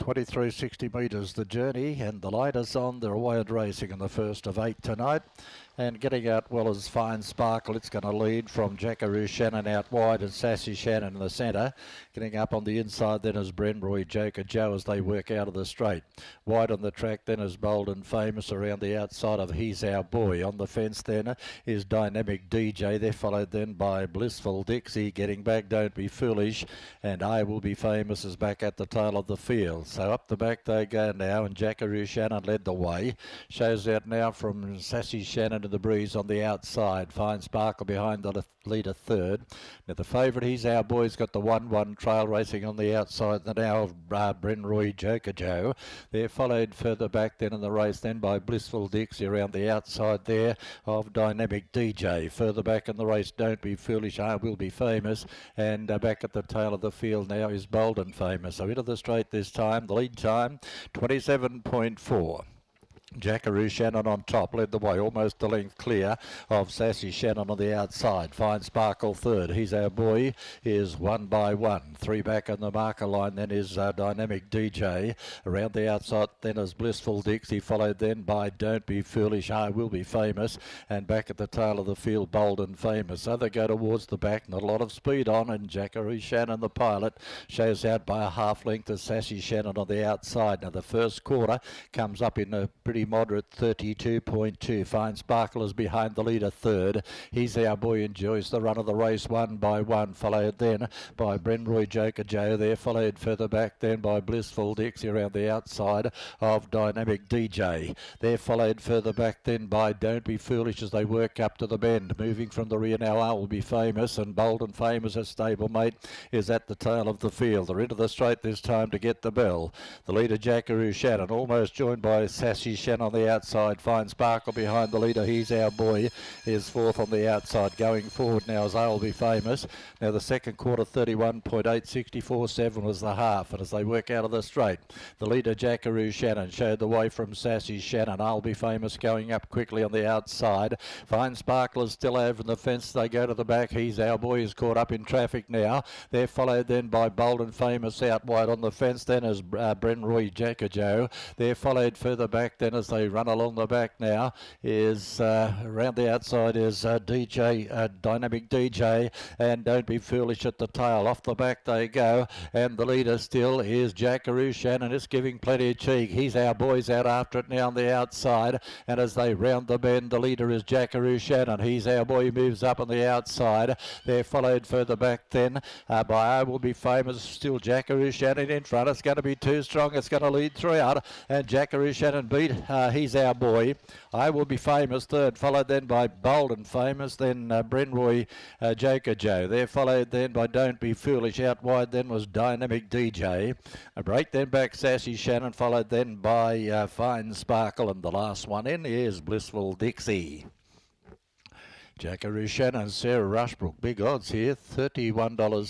2360 metres the journey, and the light is on. They're away at racing in the first of 8 tonight. And getting out well is Fine Sparkle. It's going to lead from Jackaroo Shannon out wide and Sassy Shannon in the centre. Getting up on the inside then is Brenroy Joker Joe as they work out of the straight. Wide on the track then is Bold and Famous around the outside of He's Our Boy. On the fence then is Dynamic DJ. They're followed then by Blissful Dixie. Getting back, Don't Be Foolish. And I Will Be Famous is back at the tail of the field. So up the back they go now, and Jackaroo Shannon led the way. Shows out now from Sassy Shannon to the breeze on the outside. Fine Sparkle behind the leader third. Now the favourite, He's Our Boy's got the 1-1 trail racing on the outside. The now of Brenroy Joker Joe. They're followed further back then in the race then by Blissful Dixie around the outside there of Dynamic DJ. Further back in the race, Don't Be Foolish, I Will Be Famous. And back at the tail of the field now is Bold and Famous. So into the straight this time. The lead time 27.4. Jackaroo Shannon on top led the way, almost a length clear of Sassy Shannon on the outside. Fine Sparkle third. He's Our Boy is 1 by 1. 3 back on the marker line then is Dynamic DJ. Around the outside then is Blissful Dixie, followed then by Don't Be Foolish, I Will Be Famous. And back at the tail of the field, Bold and Famous. So they go towards the back, not a lot of speed on, and Jackaroo Shannon, the pilot, shows out by a half length to Sassy Shannon on the outside. Now the first quarter comes up in a pretty moderate 32.2. Fine Sparkle is behind the leader third. He's Our Boy enjoys the run of the race 1 by 1, followed then by Brenroy Joker Joe. There followed further back then by Blissful Dixie around the outside of Dynamic DJ. They're followed further back then by Don't Be Foolish as they work up to the bend. Moving from the rear now, I Will Be Famous, and Bold and Famous, a stablemate, is at the tail of the field. They're into the straight this time to get the bell. The leader Jackaroo Shannon almost joined by Sassy Shannon on the outside. Fine Sparkle behind the leader. He's Our Boy is fourth on the outside. Going forward now is I Will Be Famous. Now the second quarter 31.8, 64.7 was the half, and as they work out of the straight, the leader Jackaroo Shannon showed the way from Sassy Shannon. I'll Be Famous going up quickly on the outside. Fine Sparkle is still over the fence. They go to the back. He's Our Boy is caught up in traffic now. They're followed then by Bold and Famous out wide on the fence. Then as Brenroy Joker Joe. They're followed further back then as they run along the back now is around the outside is Dynamic DJ, and Don't Be Foolish at the tail. Off the back they go, and the leader still is Jackaroo Shannon. It's giving plenty of cheek. He's Our Boy's out after it now on the outside, and as they round the bend, the leader is Jackaroo Shannon. He's Our Boy moves up on the outside. They're followed further back then by I Will Be Famous. Still Jackaroo Shannon in front. It's going to be too strong. It's going to lead throughout, and Jackaroo Shannon beat He's Our Boy. I Will Be Famous third, followed then by Bold and Famous, then Brenroy Joker Joe. They're followed then by Don't Be Foolish. Out wide then was Dynamic DJ. A break then back Sassy Shannon, followed then by Fine Sparkle, and the last one in is Blissful Dixie. Jackaroo Shannon, Sarah Rushbrook, big odds here, $31.